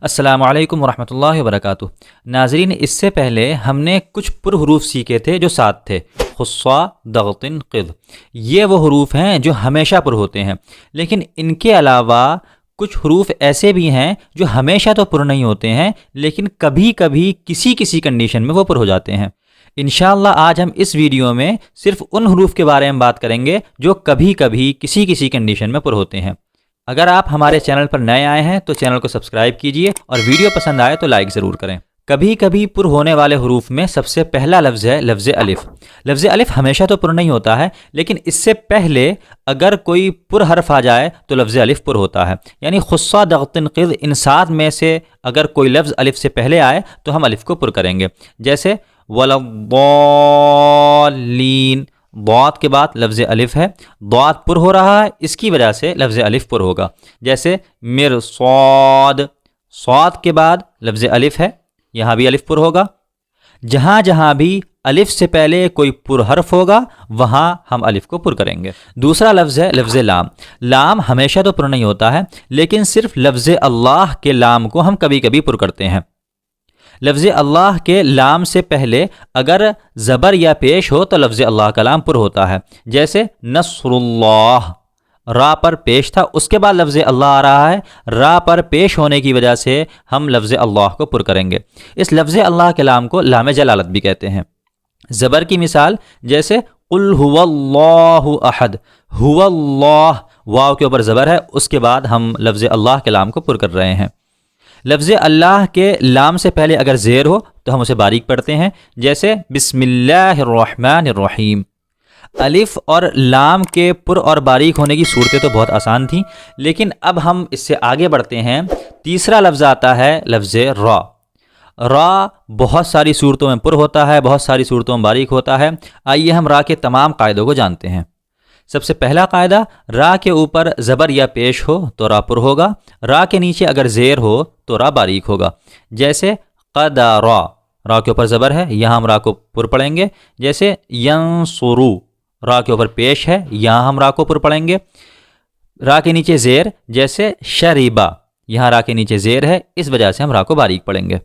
السلام علیکم ورحمۃ اللہ وبرکاتہ۔ ناظرین، اس سے پہلے ہم نے کچھ پر حروف سیکھے تھے جو 7 تھے: خصا، ضغط، قذ۔ یہ وہ حروف ہیں جو ہمیشہ پر ہوتے ہیں، لیکن ان کے علاوہ کچھ حروف ایسے بھی ہیں جو ہمیشہ تو پر نہیں ہوتے ہیں، لیکن کبھی کبھی کسی کنڈیشن میں وہ پر ہو جاتے ہیں۔ انشاءاللہ آج ہم اس ویڈیو میں صرف ان حروف کے بارے میں بات کریں گے جو کبھی کبھی کسی کنڈیشن میں پر ہوتے ہیں۔ اگر آپ ہمارے چینل پر نئے آئے ہیں تو چینل کو سبسکرائب کیجئے اور ویڈیو پسند آئے تو لائک ضرور کریں۔ کبھی کبھی پر ہونے والے حروف میں سب سے پہلا لفظ ہے لفظ الف۔ لفظ الف ہمیشہ تو پر نہیں ہوتا ہے، لیکن اس سے پہلے اگر کوئی پر حرف آ جائے تو لفظ الف پر ہوتا ہے۔ یعنی خصا، ضغط، قذ، ان 7 میں سے اگر کوئی لفظ الف سے پہلے آئے تو ہم الف کو پر کریں گے، جیسے وَلَضَّالِّينَ۔ ضاد کے بعد لفظ الف ہے، ضاد پر ہو رہا ہے، اس کی وجہ سے لفظ الف پر ہوگا۔ جیسے مرصاد، صاد کے بعد لفظ الف ہے، یہاں بھی الف پر ہوگا۔ جہاں جہاں بھی الف سے پہلے کوئی پر حرف ہوگا وہاں ہم الف کو پر کریں گے۔ دوسرا لفظ ہے لفظ لام۔ لام ہمیشہ تو پر نہیں ہوتا ہے، لیکن صرف لفظ اللہ کے لام کو ہم کبھی کبھی پر کرتے ہیں۔ لفظ اللہ کے لام سے پہلے اگر زبر یا پیش ہو تو لفظ اللہ کا لام پر ہوتا ہے، جیسے نصر اللہ، را پر پیش تھا، اس کے بعد لفظ اللہ آ رہا ہے، را پر پیش ہونے کی وجہ سے ہم لفظ اللہ کو پر کریں گے۔ اس لفظ اللہ کے لام کو لام جلالت بھی کہتے ہیں۔ زبر کی مثال جیسے قل هو اللہ احد، هو اللہ، واو کے اوپر زبر ہے، اس کے بعد ہم لفظ اللہ کے لام کو پر کر رہے ہیں۔ لفظ اللہ کے لام سے پہلے اگر زیر ہو تو ہم اسے باریک پڑھتے ہیں، جیسے بسم اللہ الرحمن الرحیم۔ الف اور لام کے پر اور باریک ہونے کی صورتیں تو بہت آسان تھیں، لیکن اب ہم اس سے آگے بڑھتے ہیں۔ تیسرا لفظ آتا ہے لفظ را۔ را بہت ساری صورتوں میں پر ہوتا ہے، بہت ساری صورتوں میں باریک ہوتا ہے۔ آئیے ہم را کے تمام قاعدوں کو جانتے ہیں۔ سب سے پہلا قاعدہ، را کے اوپر زبر یا پیش ہو تو را پر ہوگا، را کے نیچے اگر زیر ہو تو را باریک ہوگا، جیسے قدرا، را کے اوپر زبر ہے، یہاں ہم را کو پر پڑھیں گے، جیسے ینصرو، را کے اوپر پیش ہے، یہاں ہم را کو پر پڑھیں گے۔ را کے نیچے زیر، جیسے شریبا، یہاں را کے نیچے زیر ہے، اس وجہ سے ہم را کو باریک پڑھیں گے۔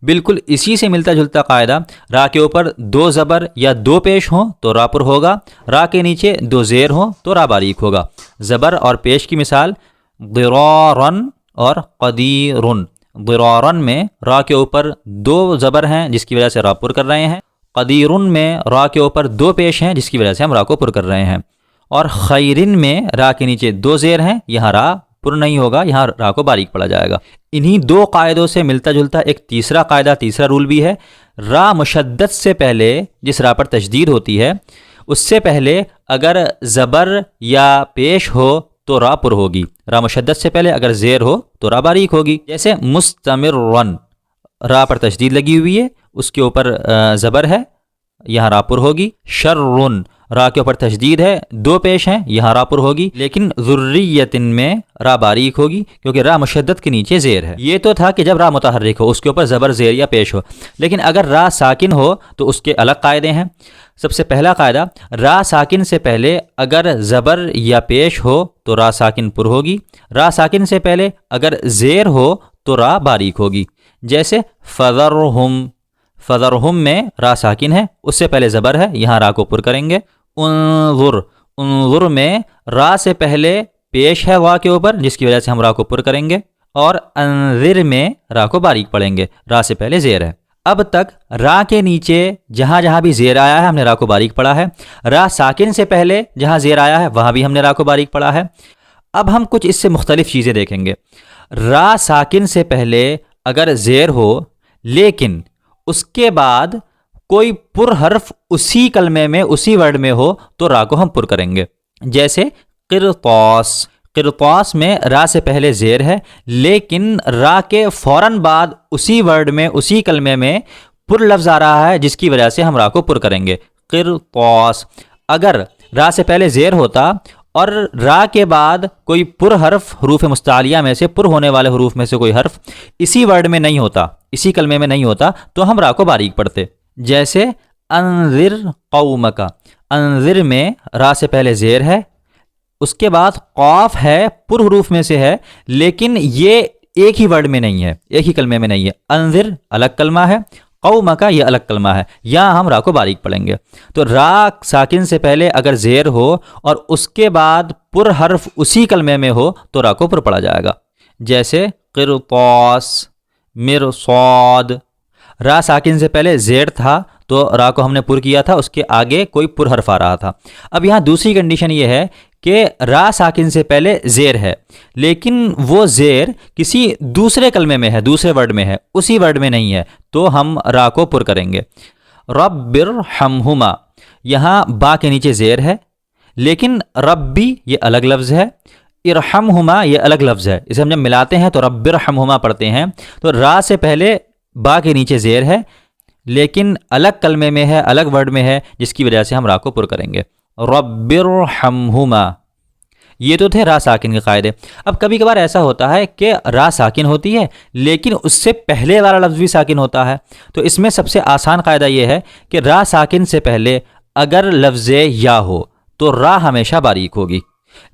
بالکل اسی سے ملتا جلتا قاعدہ، را کے اوپر 2 زبر یا 2 پیش ہوں تو را پر ہوگا، را کے نیچے 2 زیر ہوں تو را باریک ہوگا۔ زبر اور پیش کی مثال ضرارن اور قدیرن۔ ضرارن میں را کے اوپر 2 زبر ہیں جس کی وجہ سے را پر کر رہے ہیں، قدیرن میں را کے اوپر 2 پیش ہیں جس کی وجہ سے ہم را کو پر کر رہے ہیں، اور خیرن میں را کے نیچے 2 زیر ہیں، یہاں را پر نہیں ہوگا، یہاں را کو باریک پڑا جائے گا۔ انہی 2 قاعدوں سے ملتا جلتا ایک تیسرا قاعدہ، تیسرا رول بھی ہے۔ را مشدد سے پہلے، جس را پر تشدید ہوتی ہے، اس سے پہلے اگر زبر یا پیش ہو تو را پر ہوگی، را مشدد سے پہلے اگر زیر ہو تو را باریک ہوگی، جیسے مستمرن، را پر تشدید لگی ہوئی ہے، اس کے اوپر زبر ہے، یہاں را پر ہوگی۔ شرن، را کے اوپر تشدید ہے، 2 پیش ہیں، یہاں را پر ہوگی، لیکن ذریتن میں را باریک ہوگی کیونکہ را مشدد کے نیچے زیر ہے۔ یہ تو تھا کہ جب را متحرک ہو، اس کے اوپر زبر، زیر یا پیش ہو، لیکن اگر را ساکن ہو تو اس کے الگ قاعدے ہیں۔ سب سے پہلا قاعدہ، را ساکن سے پہلے اگر زبر یا پیش ہو تو را ساکن پر ہوگی، را ساکن سے پہلے اگر زیر ہو تو را باریک ہوگی، جیسے فذرہم۔ فذرہم میں را ساکن ہے، اس سے پہلے زبر ہے، یہاں را کو پر کریں گے۔ انظر، انظر میں را سے پہلے پیش ہے وا کے اوپر جس کی وجہ سے ہم را کو پر کریں گے، اور انذر میں را کو باریک پڑھیں گے، را سے پہلے زیر ہے۔ اب تک را کے نیچے جہاں جہاں بھی زیر آیا ہے ہم نے را کو باریک پڑھا ہے، را ساکن سے پہلے جہاں زیر آیا ہے وہاں بھی ہم نے را کو باریک پڑھا ہے۔ اب ہم کچھ اس سے مختلف چیزیں دیکھیں گے۔ را ساکن سے پہلے اگر زیر ہو لیکن اس کے بعد کوئی پر حرف اسی کلمے میں، اسی ورڈ میں ہو تو را کو ہم پر کریں گے، جیسے قرطاس۔ قرطاس میں را سے پہلے زیر ہے، لیکن را کے فوراً بعد اسی ورڈ میں، اسی کلمے میں پر لفظ آ رہا ہے جس کی وجہ سے ہم را کو پر کریں گے، قرطاس۔ اگر را سے پہلے زیر ہوتا اور را کے بعد کوئی پر حرف حروف مستعلیہ میں سے، پر ہونے والے حروف میں سے کوئی حرف اسی ورڈ میں نہیں ہوتا، اسی کلمے میں نہیں ہوتا، تو ہم را کو باریک پڑھتے، جیسے انذر قومک۔ انذر میں را سے پہلے زیر ہے، اس کے بعد قاف ہے، پر حروف میں سے ہے، لیکن یہ ایک ہی ورڈ میں نہیں ہے، ایک ہی کلمے میں نہیں ہے. انذر الگ کلمہ ہے، قومک یہ الگ کلمہ ہے. یہاں ہم را کو باریک پڑھیں گے. تو را ساکن سے پہلے اگر زیر ہو اور اس کے بعد پر حرف اسی کلمے میں ہو تو را کو پر پڑھا جائے گا. جیسے قرطاس، مرصاد. را ساکن سے پہلے زیر تھا تو را کو ہم نے پر کیا تھا، اس کے آگے کوئی پر حرف آ رہا تھا. اب یہاں دوسری کنڈیشن یہ ہے کہ را ساکن سے پہلے زیر ہے، لیکن وہ زیر کسی دوسرے کلمے میں ہے، دوسرے ورڈ میں ہے، اسی ورڈ میں نہیں ہے، تو ہم را کو پر کریں گے. رب ارحمہما، یہاں با کے نیچے زیر ہے، لیکن ربی یہ الگ لفظ ہے، ارحمہما یہ الگ لفظ ہے. اسے ہم جب ملاتے ہیں تو رب ارحمہما پڑھتے ہیں. تو را سے پہلے با کے نیچے زیر ہے، لیکن الگ کلمے میں ہے، الگ ورڈ میں ہے، جس کی وجہ سے ہم را کو پر کریں گے. رب ارحمہما. یہ تو تھے را ساکن کے قاعدے. اب کبھی کبھار ایسا ہوتا ہے کہ را ساکن ہوتی ہے لیکن اس سے پہلے والا لفظ بھی ساکن ہوتا ہے. تو اس میں سب سے آسان قاعدہ یہ ہے کہ را ساکن سے پہلے اگر لفظ یا ہو تو را ہمیشہ باریک ہوگی،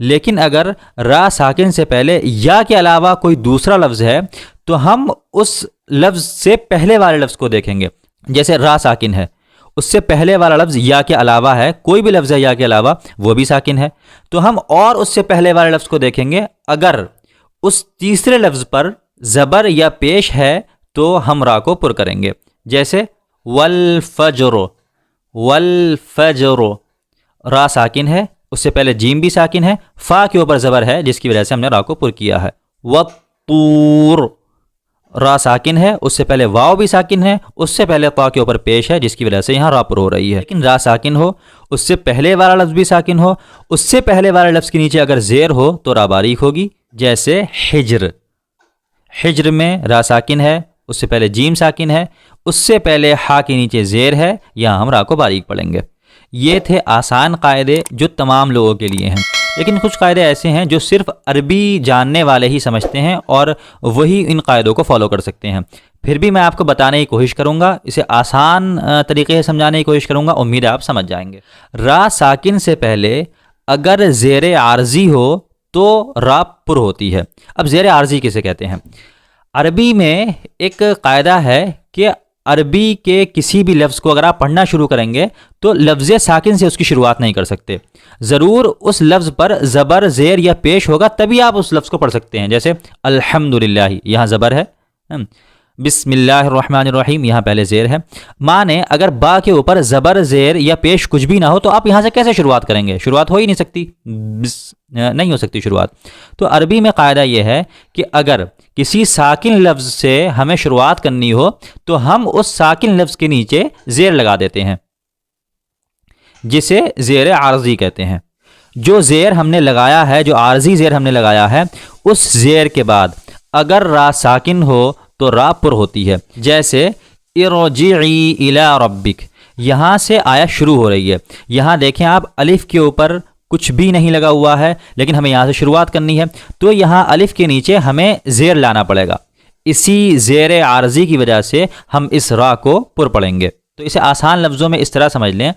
لیکن اگر را ساکن سے پہلے یا کے علاوہ کوئی دوسرا لفظ ہے تو ہم اس لفظ سے پہلے والے لفظ کو دیکھیں گے. جیسے را ساکن ہے، اس سے پہلے والا لفظ یا کے علاوہ ہے، کوئی بھی لفظ ہے یا کے علاوہ وہ بھی ساکن ہے، تو ہم اور اس سے پہلے والے لفظ کو دیکھیں گے. اگر اس تیسرے لفظ پر زبر یا پیش ہے تو ہم را کو پر کریں گے. جیسے والفجر، والفجر. را ساکن ہے، اس سے پہلے جیم بھی ساکن ہے، فا کے اوپر زبر ہے جس کی وجہ سے ہم نے را کو پر کیا ہے. والطور. را ساکن ہے، اس سے پہلے واو بھی ساکن ہے، اس سے پہلے طا کے اوپر پیش ہے جس کی وجہ سے یہاں را پر ہو رہی ہے. لیکن را ساکن ہو، اس سے پہلے والا لفظ بھی ساکن ہو، اس سے پہلے والے لفظ کے نیچے اگر زیر ہو تو را باریک ہوگی. جیسے حجر. حجر میں را ساکن ہے، اس سے پہلے جیم ساکن ہے، اس سے پہلے ہا کے نیچے زیر ہے، یہاں ہم را کو باریک پڑھیں گے. یہ تھے آسان قاعدے جو تمام لوگوں کے لیے ہیں. لیکن کچھ قاعدے ایسے ہیں جو صرف عربی جاننے والے ہی سمجھتے ہیں اور وہی ان قاعدوں کو فالو کر سکتے ہیں. پھر بھی میں آپ کو بتانے کی کوشش کروں گا، اسے آسان طریقے سے سمجھانے کی کوشش کروں گا، امید ہے آپ سمجھ جائیں گے. را ساکن سے پہلے اگر زیر عارضی ہو تو را پر ہوتی ہے. اب زیر عارضی کسے کہتے ہیں؟ عربی میں ایک قاعدہ ہے کہ عربی کے کسی بھی لفظ کو اگر آپ پڑھنا شروع کریں گے تو لفظ ساکن سے اس کی شروعات نہیں کر سکتے. ضرور اس لفظ پر زبر، زیر یا پیش ہوگا تبھی آپ اس لفظ کو پڑھ سکتے ہیں. جیسے الحمدللہ، یہاں زبر ہے. بسم اللہ الرحمن الرحیم، یہاں پہلے زیر ہے. مانے اگر با کے اوپر زبر، زیر یا پیش کچھ بھی نہ ہو تو آپ یہاں سے کیسے شروعات کریں گے؟ شروعات ہو ہی نہیں سکتی، نہیں ہو سکتی شروعات. تو عربی میں قاعدہ یہ ہے کہ اگر کسی ساکن لفظ سے ہمیں شروعات کرنی ہو تو ہم اس ساکن لفظ کے نیچے زیر لگا دیتے ہیں، جسے زیر عارضی کہتے ہیں. جو زیر ہم نے لگایا ہے، جو عارضی زیر ہم نے لگایا ہے، اس زیر کے بعد اگر را ساکن ہو تو را پر ہوتی ہے. جیسے ارجعی الی ربک، یہاں سے آیت شروع ہو رہی ہے. یہاں دیکھیں آپ، الف کے اوپر کچھ بھی نہیں لگا ہوا ہے لیکن ہمیں یہاں سے شروعات کرنی ہے، تو یہاں الف کے نیچے ہمیں زیر لانا پڑے گا. اسی زیر عارضی کی وجہ سے ہم اس را کو پر پڑھیں گے. تو اسے آسان لفظوں میں اس طرح سمجھ لیں،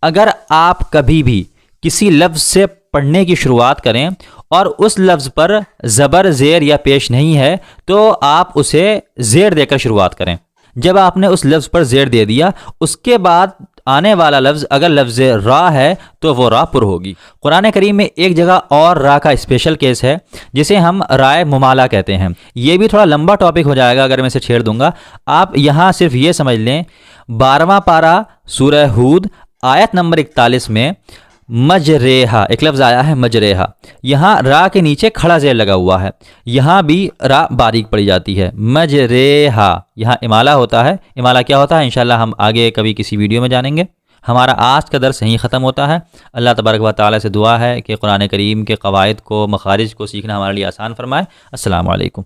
اگر آپ کبھی بھی کسی لفظ سے پڑھنے کی شروعات کریں اور اس لفظ پر زبر، زیر یا پیش نہیں ہے تو آپ اسے زیر دے کر شروعات کریں. جب آپ نے اس لفظ پر زیر دے دیا، اس کے بعد آنے والا لفظ اگر لفظ را ہے تو وہ را پر ہوگی. قرآن کریم میں ایک جگہ اور را کا اسپیشل کیس ہے جسے ہم رائے ممالہ کہتے ہیں. یہ بھی تھوڑا لمبا ٹاپک ہو جائے گا اگر میں اسے چھیڑ دوں گا. آپ یہاں صرف یہ سمجھ لیں، 12واں پارہ سورہ ہود آیت نمبر 41 میں مجریہا ایک لفظ آیا ہے، مجریہا. یہاں را کے نیچے کھڑا زیر لگا ہوا ہے، یہاں بھی را باریک پڑی جاتی ہے. مجریہا، یہاں امالہ ہوتا ہے. امالہ کیا ہوتا ہے انشاءاللہ ہم آگے کبھی کسی ویڈیو میں جانیں گے. ہمارا آج کا درس یہیں ختم ہوتا ہے. اللہ تبارک و تعالیٰ سے دعا ہے کہ قرآن کریم کے قواعد کو، مخارج کو سیکھنا ہمارے لیے آسان فرمائے. السلام علیکم.